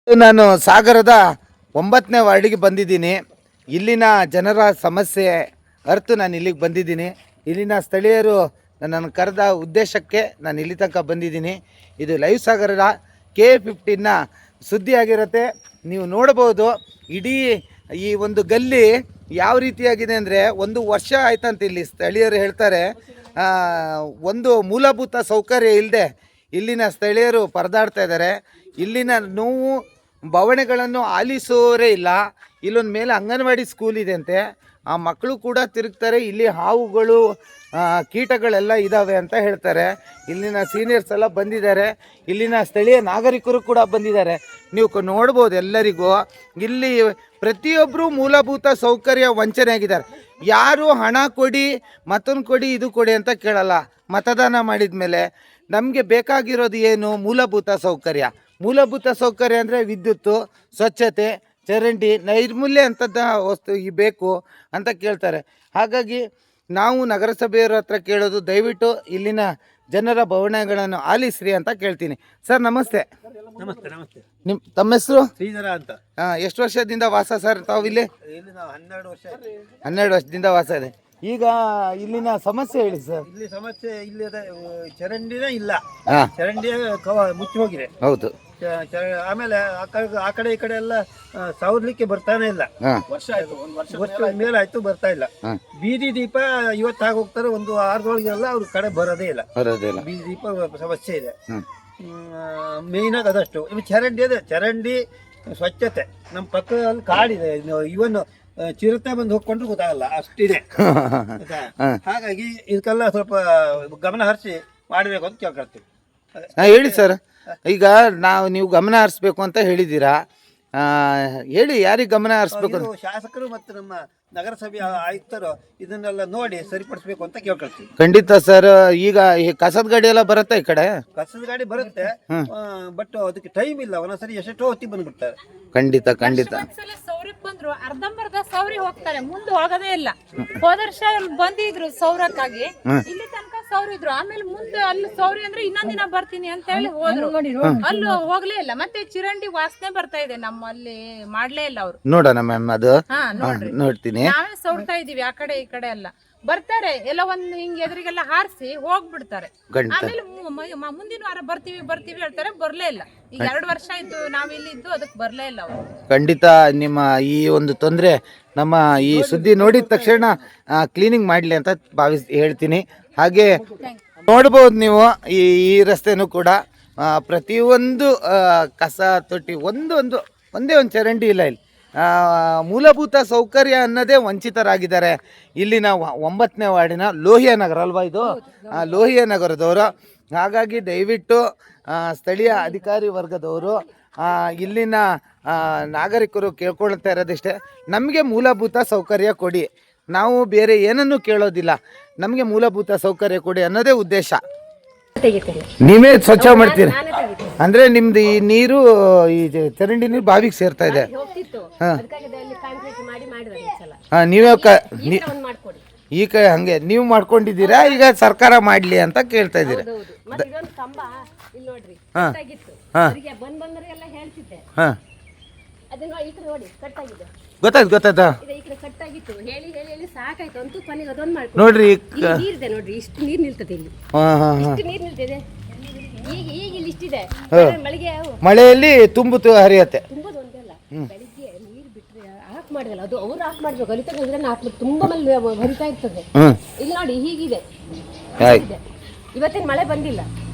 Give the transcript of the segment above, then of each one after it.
ನಾನು ಸಾಗರದ 9ನೇ ವಾರ್ಡಿಗೆ ಬಂದಿದ್ದೀನಿ. ಇಲ್ಲಿನ ಜನರ ಸಮಸ್ಯೆ ಅರ್ಥ ನಾನು ಇಲ್ಲಿಗೆ ಬಂದಿದ್ದೀನಿ. ಇಲ್ಲಿನ ಸ್ಥಳೀಯರು ನನ್ನನ್ನು ಕರೆದ ಉದ್ದೇಶಕ್ಕೆ ನಾನು ಇಲ್ಲಿ ತನಕ ಬಂದಿದ್ದೀನಿ. ಇದು ಲೈವ್ ಸಾಗರದ K15ನ ಸುದ್ದಿ ಆಗಿರುತ್ತೆ. ನೀವು ನೋಡ್ಬೋದು ಇಡೀ ಈ ಒಂದು ಗಲ್ಲಿ ಯಾವ ರೀತಿಯಾಗಿದೆ ಅಂದರೆ, 1 ವರ್ಷ ಆಯ್ತಂತ ಇಲ್ಲಿ ಸ್ಥಳೀಯರು ಹೇಳ್ತಾರೆ. ಒಂದು ಮೂಲಭೂತ ಸೌಕರ್ಯ ಇಲ್ಲದೆ ಇಲ್ಲಿನ ಸ್ಥಳೀಯರು ಪರದಾಡ್ತಾ ಇದ್ದಾರೆ. ಇಲ್ಲಿನ ನೋವು ಬವಣೆಗಳನ್ನು ಆಲಿಸೋರೇ ಇಲ್ಲ. ಇಲ್ಲೊಂದು ಮೇಲೆ ಅಂಗನವಾಡಿ ಸ್ಕೂಲ್ ಇದೆ ಅಂತೆ, ಆ ಮಕ್ಕಳು ಕೂಡ ತಿರುಗ್ತಾರೆ. ಇಲ್ಲಿ ಹಾವುಗಳು ಕೀಟಗಳೆಲ್ಲ ಇದ್ದಾವೆ ಅಂತ ಹೇಳ್ತಾರೆ. ಇಲ್ಲಿನ ಸೀನಿಯರ್ಸ್ ಎಲ್ಲ ಬಂದಿದ್ದಾರೆ, ಇಲ್ಲಿನ ಸ್ಥಳೀಯ ನಾಗರಿಕರು ಕೂಡ ಬಂದಿದ್ದಾರೆ. ನೀವು ನೋಡ್ಬೋದು ಎಲ್ಲರಿಗೂ ಇಲ್ಲಿ ಪ್ರತಿಯೊಬ್ಬರು ಮೂಲಭೂತ ಸೌಕರ್ಯ ವಂಚನೆ ಆಗಿದ್ದಾರೆ. ಯಾರು ಹಣ ಕೊಡಿ ಮತ್ತೊಂದು ಕೊಡಿ ಇದು ಕೊಡಿ ಅಂತ ಕೇಳಲ್ಲ. ಮತದಾನ ಮಾಡಿದ ಮೇಲೆ ನಮಗೆ ಬೇಕಾಗಿರೋದು ಏನು? ಮೂಲಭೂತ ಸೌಕರ್ಯ. ಮೂಲಭೂತ ಸೌಕರ್ಯ ಅಂದರೆ ವಿದ್ಯುತ್ತು, ಸ್ವಚ್ಛತೆ, ಚರಂಡಿ, ನೈರ್ಮಲ್ಯ ಅಂಥದ್ದು ವಸ್ತು ಬೇಕು ಅಂತ ಕೇಳ್ತಾರೆ. ಹಾಗಾಗಿ ನಾವು ನಗರಸಭೆಯವರ ಹತ್ರ ಕೇಳೋದು, ದಯವಿಟ್ಟು ಇಲ್ಲಿನ ಜನರ ಬವಣೆಗಳನ್ನು ಆಲಿಸ್ರಿ ಅಂತ ಕೇಳ್ತೀನಿ. ಸರ್ ನಮಸ್ತೆ. ನಮಸ್ತೆ. ನಮಸ್ತೆ. ತಮ್ಮ ಹೆಸರು? ಶ್ರೀಧರ ಅಂತ. ಎಷ್ಟು ವರ್ಷದಿಂದ ವಾಸ ಸರ್ ತಾವು ಇಲ್ಲಿ? 12 ವರ್ಷ. 12 ವರ್ಷದಿಂದ ವಾಸ ಇದೆ. ಈಗ ಇಲ್ಲಿನ ಸಮಸ್ಯೆ ಹೇಳಿ ಸರ್. ಇಲ್ಲಿ ಸಮಸ್ಯೆ ಇಲ್ಲಿ ಚರಂಡಿನೇ ಇಲ್ಲ. ಚರಂಡಿ ಮುಚ್ಚಿ ಹೋಗಿದೆ. ಹೌದು. ಆಮೇಲೆ ಆ ಕಡೆ ಈ ಕಡೆ ಎಲ್ಲ ಸವರ್ಲಿಕ್ಕೆ ಬರ್ತಾನೆ ಇಲ್ಲ. ವರ್ಷ ಮೇಲೆ ಆಯ್ತು ಬರ್ತಾ ಇಲ್ಲ. ಬೀದಿ ದೀಪ ಇವತ್ತು ಹೋಗ್ತಾರೆ, ಒಂದು 6 ಅವ್ರ ಕಡೆ ಬರೋದೇ ಇಲ್ಲ. ಬೀದಿ ದೀಪ ಸಮಸ್ಯೆ ಇದೆ. ಮೇಯ್ನ್ ಆಗಿ ಅದಷ್ಟು. ಇನ್ನು ಚರಂಡಿ ಇದೆ, ಚರಂಡಿ ಸ್ವಚ್ಛತೆ. ನಮ್ಮ ಪಕ್ಕದಲ್ಲಿ ಕಾಡಿದೆ, ಇವನ್ ಚಿರತೆ ಬಂದು ಹೋಗ್ಕೊಂಡ್ರು ಗೊತ್ತಾಗಲ್ಲ, ಅಷ್ಟಿದೆ. ಹಾಗಾಗಿ ಇದಕ್ಕೆಲ್ಲ ಸ್ವಲ್ಪ ಗಮನ ಹರಿಸಿ ಮಾಡಬೇಕು ಅಂತ ಕೇಳ್ಕೊಳ್ತೀವಿ. ಹೇಳಿ ಸರ್. ಈಗ ನೀವು ಗಮನ ಹರಿಸ್ಬೇಕು ಅಂತ ಹೇಳಿದ್ದೀರಾ, ಹೇಳಿ ಯಾರಿಗೆ ಗಮನ ಹರಿಸ್ಬೇಕು? ಶಾಸಕರು ಮತ್ತು ನಮ್ಮ ನಗರಸಭೆ ಆಯುಕ್ತರು ಇದನ್ನೆಲ್ಲ ನೋಡಿ ಸರಿಪಡಿಸ್ಬೇಕು ಅಂತ ಕೇಳ್ಕೊಳ್ತೀವಿ. ಖಂಡಿತ ಸರ್. ಈಗ ಈ ಕಸದ ಗಾಡಿ ಎಲ್ಲ ಬರುತ್ತೆ, ಈ ಕಡೆ ಕಸದ ಗಾಡಿ ಬರುತ್ತೆ, ಬಟ್ ಅದಕ್ಕೆ ಟೈಮ್ ಇಲ್ಲ. ಒಂದೊಂದ್ಸರಿ ಎಷ್ಟೋ ಹೊತ್ತಿಗೆ ಬಂದ್ಬಿಡ್ತಾರೆ. ಖಂಡಿತ ಖಂಡಿತ. ಸೌರಕ್ಕೆ ಬಂದ್ರು ಅರ್ಧಂಬರ್ಧ ಸೌರಿ ಹೋಗ್ತಾರೆ, ಮುಂದೆ ಹೋಗೋದೇ ಇಲ್ಲ. ಹೋದ ವರ್ಷ ಬಂದಿದ್ರು ಸೌರಕ್ಕಾಗಿ, ಇಲ್ಲಿ ತನಕ ಸೌರಿದ್ರು. ಆಮೇಲೆ ಮುಂದೆ ಅಲ್ಲಿ ಸೌರಿ ಅಂದ್ರೆ ಇನ್ನೊಂದ್ ದಿನ ಬರ್ತೀನಿ ಅಂತ ಹೇಳಿ ಹೋದ್ರು, ಅಲ್ಲಿ ಹೋಗ್ಲೇ ಇಲ್ಲ. ಮತ್ತೆ ಚಿರಂಡಿ ವಾಸನೆ ಬರ್ತಾ ಇದೆ, ನಮ್ಮಲ್ಲಿ ಮಾಡ್ಲೇ ಇಲ್ಲ ಅವ್ರು. ನೋಡೋಣ ಮ್ಯಾಮ್, ಅದು ನೋಡ್ತೀನಿ. ನಾವೇ ಸೌರ್ತಾ ಇದೀವಿ, ಆ ಕಡೆ ಈ ಕಡೆ ಎಲ್ಲ ಬರ್ತಾರೆ. ಎಲ್ಲ ಒಂದ್ ಹಿಂಗ್ ಎದುರಿಗೆಲ್ಲ ಹಾರಿಸಿ ಹೋಗ್ಬಿಡ್ತಾರೆ. ಆಮೇಲೆ ಮುಂದಿನ ವಾರ ಬರ್ತೀವಿ ಹೇಳ್ತಾರೆ, ಬರ್ಲೇ ಇಲ್ಲ. ಈಗ 2 ವರ್ಷ ಆಯ್ತು ನಾವಿಲ್ಲಿ ಇದ್ದು, ಅದಕ್ಕೆ ಬರ್ಲೇ ಇಲ್ಲ ಅವರು. ಖಂಡಿತ ನಿಮ್ಮ ಈ ಒಂದು ತೊಂದರೆ ನಮ್ಮ ಈ ಸುದ್ದಿ ನೋಡಿದ ತಕ್ಷಣ ಕ್ಲೀನಿಂಗ್ ಮಾಡಲಿ ಅಂತ ಹೇಳ್ತೀನಿ. ಹಾಗೆ ನೋಡ್ಬೋದು ನೀವು ಈ ರಸ್ತೆನೂ ಕೂಡ ಪ್ರತಿಯೊಂದು ಕಸ ತೊಟ್ಟಿ, ಒಂದೇ ಒಂದು ಚರಂಡಿ ಇಲ್ಲ. ಇಲ್ಲಿ ಮೂಲಭೂತ ಸೌಕರ್ಯ ಅನ್ನೋದೇ ವಂಚಿತರಾಗಿದ್ದಾರೆ. ಇಲ್ಲಿನ 9ನೇ ವಾರ್ಡಿನ ಲೋಹಿಯಾ ನಗರ ಅಲ್ವಾ ಇದು? ಲೋಹಿಯಾ ನಗರದವರು. ಹಾಗಾಗಿ ದಯವಿಟ್ಟು ಸ್ಥಳೀಯ ಅಧಿಕಾರಿ ವರ್ಗದವರು, ಇಲ್ಲಿನ ನಾಗರಿಕರು ಕೇಳ್ಕೊಳ್ತಾ ಇರೋದಿಷ್ಟೇ, ನಮಗೆ ಮೂಲಭೂತ ಸೌಕರ್ಯ ಕೊಡಿ. ನಾವು ಬೇರೆ ಏನನ್ನೂ ಕೇಳೋದಿಲ್ಲ, ನಮಗೆ ಮೂಲಭೂತ ಸೌಕರ್ಯ ಕೊಡಿ ಅನ್ನೋದೇ ಉದ್ದೇಶ. ನೀವೇ ಸ್ವಚ್ಛ ಮಾಡ್ತೀರಿ ಅಂದ್ರೆ ನಿಮ್ದು ಈ ನೀರು, ಈ ಚರಂಡಿ ನೀರು ಬಾವಿಗೆ ಸೇರ್ತಾ ಇದೆ. ನೀವೇ ಈ ಕೈ ಹಂಗೆ ನೀವು ಮಾಡ್ಕೊಂಡಿದ್ದೀರಾ? ಈಗ ಸರ್ಕಾರ ಮಾಡ್ಲಿ ಅಂತ ಕೇಳ್ತಾ ಇದ್ದೀರಾ? ಗೊತ್ತಾಯ್ತಾ? ನೋಡ್ರಿ, ಇಷ್ಟು ನೀರ್ ನಿಲ್ತದೆ ಇಲ್ಲಿ, ನೀರ್ ನಿಲ್ತದೆ. ಮಳೆಯಲ್ಲಿ ತುಂಬುತ್ತು ಹರಿಯತ್ತೆ. ಬೆಳಿಗ್ಗೆ ನೀರ್ ಬಿಟ್ರೆ ಆಫ್ ಮಾಡಿದಲ್ಲ, ಅದು ಅವ್ರು ಆಫ್ ಮಾಡ್ಬೇಕು. ಅಲ್ಲಿ ಹಾಕ್ಬೇಕು, ತುಂಬಾ ಹರಿತಾ ಇರ್ತದೆ. ಇಲ್ಲಿ ನೋಡಿ ಹೀಗಿದೆ. ಇವತ್ತಿನ ಮಳೆ ಬಂದಿಲ್ಲ.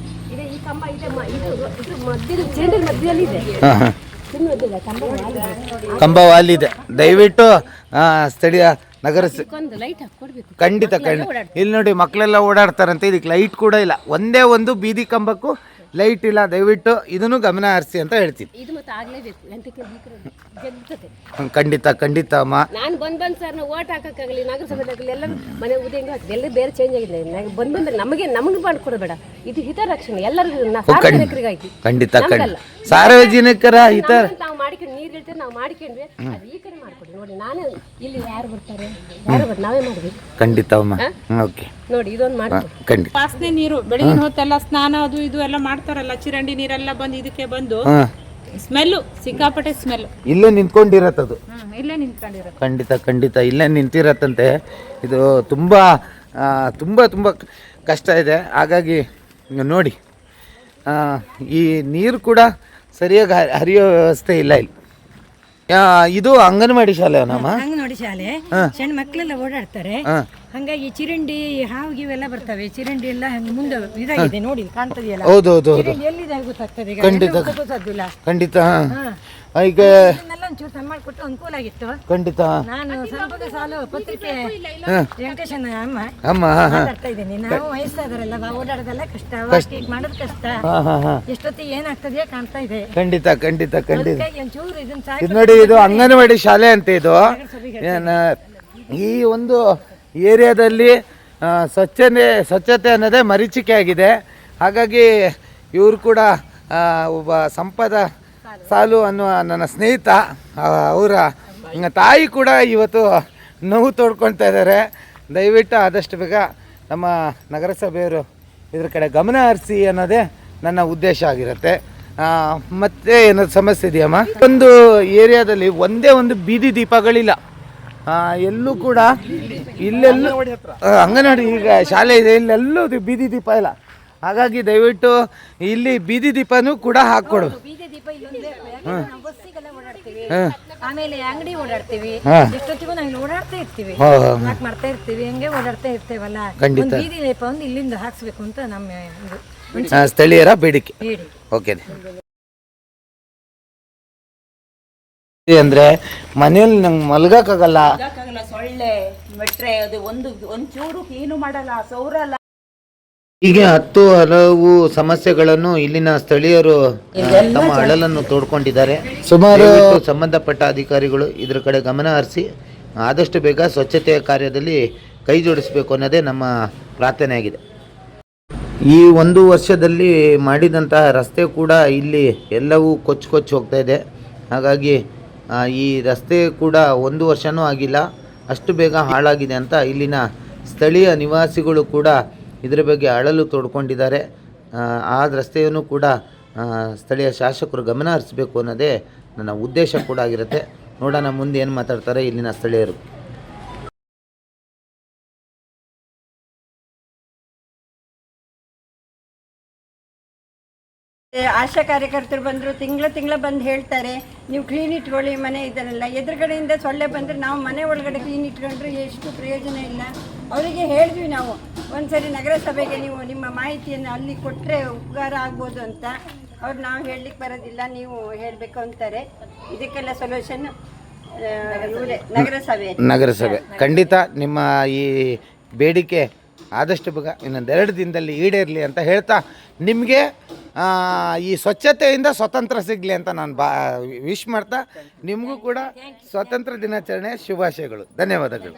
ಇದೆ ಈ ಕಂಬ ಇದೆ, ಮಧ್ಯದಲ್ಲಿ ಇದೆ, ಕಂಬ ವಾಲಿದೆ. ದಯವಿಟ್ಟು ಸ್ಥಳೀಯ ನಗರ ಖಂಡಿತ ಇಲ್ಲಿ ನೋಡಿ ಮಕ್ಕಳೆಲ್ಲ ಓಡಾಡ್ತಾರಂತೆ, ಇದಕ್ಕೆ ಲೈಟ್ ಕೂಡ ಇಲ್ಲ. ಒಂದೇ ಒಂದು ಬೀದಿ ಕಂಬಕ್ಕೂ ಲೈಟ್ ಇಲ್ಲ. ದಯವಿಟ್ಟು ಇದನ್ನು ಗಮನ ಹರಿಸಿ ಅಂತ ಹೇಳ್ತೀನಿ. ಖಂಡಿತ ಅಮ್ಮ. ನಾನು ಬಂದ್ ಸರ್, ನಾವು ಓಟ್ ಹಾಕಕ್ಕಾಗಲಿ ನಗರಸಭೆದಾಗಲಿ ಎಲ್ಲ ಮನೆ ಉದಯಂಗ ಎಲ್ಲ ಬೇರೆ ಚೇಂಜ್ ಆಗಿದೆ. ಬಂದ್ರೆ ನಮಗೆ ಮಾಡ್ಕೊಡಬೇಡ, ಇದು ಹಿತರಕ್ಷಣೆ ಎಲ್ಲರಿಗೂ. ಖಂಡಿತ ಸಾರ್ವಜನಿಕರ ಹಿತ ನಾವು ಮಾಡ್ಕೊಂಡು ನೀರು ಇರ್ತೇವೆ, ನಾವು ಮಾಡ್ಕೊಂಡ್ರೆ ಅದು ಈ ಕಡೆ ಮಾಡ್ಕೊಡಿ. ನೋಡಿ ನಾನು ಇಲ್ಲಿ ಯಾರು ಬರ್ತಾರೆ, ನಾವೇ ಮಾಡ್ಬೇಕು. ಖಂಡಿತ ಅಮ್ಮ. ಓಕೆ ನೋಡಿ ಇದೊಂದು ಮಾಡ್ತೀವಿ. ಖಂಡಿತ ವಾಸನೆ ನೀರು ಬೆಳಗಿನ ಹೊತ್ತೆಲ್ಲ ಸ್ನಾನ ಅದು ಇದು ಎಲ್ಲ ಮಾಡ್ತಾರಲ್ಲ, ಚಿರಂಡಿ ನೀರೆಲ್ಲ ಬಂದು ಇದಕ್ಕೆ ಬಂದು ಸ್ಮೆಲ್ಲು ಸಿಕ್ಕಾಪಟ್ಟೆ ಸ್ಮೆಲ್. ಇಲ್ಲೇ ನಿಂತ್ಕೊಂಡಿರತ್ತದು. ಇಲ್ಲೇ ನಿಂತ್ಕೊಂಡಿರೋದು. ಖಂಡಿತ ಖಂಡಿತ ಇಲ್ಲೇ ನಿಂತಿರತ್ತಂತೆ. ಇದು ತುಂಬ ತುಂಬ ತುಂಬ ಕಷ್ಟ ಇದೆ. ಹಾಗಾಗಿ ನೋಡಿ, ಈ ನೀರು ಕೂಡ ಸರಿಯಾಗಿ ಹರಿಯೋ ವ್ಯವಸ್ಥೆ ಇಲ್ಲ ಇಲ್ಲಿ. ಇದು ಅಂಗನವಾಡಿ ಶಾಲೆ ನಮ್ಮ ಅಂಗನವಾಡಿ ಶಾಲೆ. ಸಣ್ಣ ಮಕ್ಕಳೆಲ್ಲ ಓಡಾಡ್ತಾರೆ, ಹಂಗಾಗಿ ಚಿರಂಡಿ ಹಾವು ಇವೆಲ್ಲ ಬರ್ತವೆ. ಚಿರಂಡಿ ಎಲ್ಲ ಮುಂದೆ ಇದಾಗಿದೆ ನೋಡಿ, ಕಾಣ್ತದೆಯಲ್ಲ. ಹೌದೌದು ಎಲ್ಲಿದೆ ಗೊತ್ತಾಗ್ತದೆ ಈಗ. ಖಂಡಿತ ಗೊತ್ತಾಗ್ತಿಲ್ಲ. ಖಂಡಿತ. ಈಗ ಇದನ್ನೆಲ್ಲ ಒಂಚೂರು ಮಾಡಿಕೊಟ್ಟು ಅನುಕೂಲ ಆಗಿತ್ತು. ಖಂಡಿತ ನಾನು ಸಂಪದ ಸಾಲು ಪತ್ರಿಕೆ ವೆಂಕಟೇಶನ ಅಮ್ಮ ಅಮ್ಮ ಮಾತಾಡ್ತಾ ಇದ್ದೀನಿ. ನಾವು ವಯಸ್ಸಾದರೆಲ್ಲ ಓಡಾಡೋದೆಲ್ಲ ಕಷ್ಟ, ವಾಕಿಂಗ್ ಮಾಡೋದು ಕಷ್ಟ. ಎಷ್ಟೊತ್ತಿಗೆ ಏನಾಗ್ತದೆಯೋ ಕಾಣ್ತಾ ಇದೆ. ಖಂಡಿತ ಖಂಡಿತ ಖಂಡಿತ. ಒಂಚೂರು ಇದನ್ನ ಇದು ನೋಡಿ, ಇದು ಅಂಗನವಾಡಿ ಶಾಲೆ ಅಂತ. ಇದು ಈ ಒಂದು ಏರಿಯಾದಲ್ಲಿ ಸ್ವಚ್ಛತೆ ಅನ್ನೋದೇ ಮರೀಚಿಕೆ ಆಗಿದೆ. ಹಾಗಾಗಿ ಇವರು ಕೂಡ ಒಬ್ಬ ಸಂಪದ ಸಾಲು ಅನ್ನುವ ನನ್ನ ಸ್ನೇಹಿತ, ಅವರ ತಾಯಿ ಕೂಡ ಇವತ್ತು ನೋವು ತೋಡ್ಕೊಳ್ತಾ ಇದ್ದಾರೆ. ದಯವಿಟ್ಟು ಆದಷ್ಟು ಬೇಗ ನಮ್ಮ ನಗರಸಭೆಯವರು ಇದ್ರ ಕಡೆ ಗಮನ ಹರಿಸಿ ಅನ್ನೋದೇ ನನ್ನ ಉದ್ದೇಶ ಆಗಿರುತ್ತೆ. ಮತ್ತೆ ಏನಾದ್ರು ಸಮಸ್ಯೆ ಇದೆಯಮ್ಮ? ಒಂದು ಏರಿಯಾದಲ್ಲಿ ಒಂದೇ ಒಂದು ಬೀದಿ ದೀಪಗಳಿಲ್ಲ. ಎಲ್ಲೂ ಕೂಡ ಇಲ್ಲೆಲ್ಲೂ ಅಂಗನವಾಡಿ ಈಗ ಶಾಲೆ ಇದೆ, ಇಲ್ಲೆಲ್ಲೂ ಬೀದಿ ದೀಪ ಇಲ್ಲ. ಹಾಗಾಗಿ ದಯವಿಟ್ಟು ಇಲ್ಲಿ ಬೀದಿ ದೀಪನೂ ಕೂಡ ಹಾಕ್ಕೊಡು. ಬೀದಿ ದೀಪ ಇಲ್ಲೊಂದೇ. ನಾವು ಬಸ್ಸಿಗೆಲ್ಲ ಓಡಾಡ್ತೀವಿ, ಆಮೇಲೆ ಅಂಗಡಿ ಓಡಾಡ್ತೀವಿ, ಎಷ್ಟೊತ್ತಿಗೂ ನಾವು ಇಲ್ಲಿ ಓಡಾಡ್ತಾ ಇರ್ತೀವಿ, ವಾಕ್ ಮಾಡ್ತಾ ಇರ್ತೀವಿ, ಹಂಗೆ ಓಡಾಡ್ತಾ ಇರ್ತೇವಲ್ಲ. ಒಂದು ಬೀದಿ ದೀಪ ಒಂದು ಇಲ್ಲಿಂದ ಹಾಕ್ಸ್ಬೇಕು ಅಂತ ನಮ್ಮ ಸ್ಥಳೀಯರ ಬೇಡಿಕೆ. ಓಕೆ. ಅಂದ್ರೆ ಮನೆಯಲ್ಲಿ ನಂಗೆ ಮಲ್ಗಕ್ಕಾಗಲ್ಲ, ಸೊಳ್ಳೆ ಬಿಟ್ರೆ ಅದು ಒಂಚೂರು ಕ್ಲೀನು ಮಾಡಲ್ಲ, ಸೌರಲ್ಲ. ಹೀಗೆ ಹಲವು ಸಮಸ್ಯೆಗಳನ್ನು ಇಲ್ಲಿನ ಸ್ಥಳೀಯರು ತಮ್ಮ ಅಳಲನ್ನು ತೋಡ್ಕೊಂಡಿದ್ದಾರೆ. ಸುಮಾರು ಸಂಬಂಧಪಟ್ಟ ಅಧಿಕಾರಿಗಳು ಇದ್ರ ಕಡೆ ಗಮನ ಹರಿಸಿ ಆದಷ್ಟು ಬೇಗ ಸ್ವಚ್ಛತೆಯ ಕಾರ್ಯದಲ್ಲಿ ಕೈ ಜೋಡಿಸಬೇಕು ಅನ್ನೋದೇ ನಮ್ಮ ಪ್ರಾರ್ಥನೆ ಆಗಿದೆ. ಈ ಒಂದು ವರ್ಷದಲ್ಲಿ ಮಾಡಿದಂತಹ ರಸ್ತೆ ಕೂಡ ಇಲ್ಲಿ ಎಲ್ಲವೂ ಕೊಚ್ಚಿ ಹೋಗ್ತಾ ಇದೆ. ಹಾಗಾಗಿ ಈ ರಸ್ತೆ ಕೂಡ ಒಂದು ವರ್ಷವೂ ಆಗಿಲ್ಲ, ಅಷ್ಟು ಬೇಗ ಹಾಳಾಗಿದೆ ಅಂತ ಇಲ್ಲಿನ ಸ್ಥಳೀಯ ನಿವಾಸಿಗಳು ಕೂಡ ಇದರ ಬಗ್ಗೆ ಅಳಲು ತೋಡ್ಕೊಂಡಿದ್ದಾರೆ. ಆ ರಸ್ತೆಯನ್ನು ಕೂಡ ಸ್ಥಳೀಯ ಶಾಸಕರು ಗಮನ ಹರಿಸಬೇಕು ಅನ್ನೋದೇ ನನ್ನ ಉದ್ದೇಶ ಕೂಡ ಆಗಿರುತ್ತೆ. ನೋಡೋಣ ಮುಂದೆ ಏನು ಮಾತಾಡ್ತಾರೆ ಇಲ್ಲಿನ ಸ್ಥಳೀಯರು. ಆಶಾ ಕಾರ್ಯಕರ್ತರು ಬಂದರು, ತಿಂಗಳ ಬಂದು ಹೇಳ್ತಾರೆ, ನೀವು ಕ್ಲೀನ್ ಇಟ್ಕೊಳ್ಳಿ ಮನೆ ಇದನ್ನೆಲ್ಲ. ಎದುರುಗಡೆಯಿಂದ ಸೊಳ್ಳೆ ಬಂದರೆ ನಾವು ಮನೆ ಒಳಗಡೆ ಕ್ಲೀನ್ ಇಟ್ಕೊಂಡ್ರೆ ಎಷ್ಟು ಪ್ರಯೋಜನ ಇಲ್ಲ. ಅವರಿಗೆ ಹೇಳಿದ್ವಿ ನಾವು ಒಂದ್ಸರಿ ನಗರಸಭೆಗೆ ನೀವು ನಿಮ್ಮ ಮಾಹಿತಿಯನ್ನು ಅಲ್ಲಿ ಕೊಟ್ಟರೆ ಉಪಕಾರ ಆಗ್ಬೋದು ಅಂತ. ಅವ್ರು ನಾವು ಹೇಳಲಿಕ್ಕೆ ಬರೋದಿಲ್ಲ, ನೀವು ಹೇಳಬೇಕು ಅಂತಾರೆ. ಇದಕ್ಕೆಲ್ಲ ಸೊಲ್ಯೂಷನ್ ನಗರಸಭೆ ಖಂಡಿತ ನಿಮ್ಮ ಈ ಬೇಡಿಕೆ ಆದಷ್ಟು ಬೇಗ ಇನ್ನೊಂದು 2 ದಿನದಲ್ಲಿ ಈಡೇರಲಿ ಅಂತ ಹೇಳ್ತಾ, ನಿಮಗೆ ಈ ಸ್ವಚ್ಛತೆಯಿಂದ ಸ್ವತಂತ್ರ ಸಿಗಲಿ ಅಂತ ನಾನು ವಿಶ್ ಮಾಡ್ತಾ, ನಿಮಗೂ ಕೂಡ ಸ್ವಾತಂತ್ರ್ಯ ದಿನಾಚರಣೆ ಶುಭಾಶಯಗಳು. ಧನ್ಯವಾದಗಳು.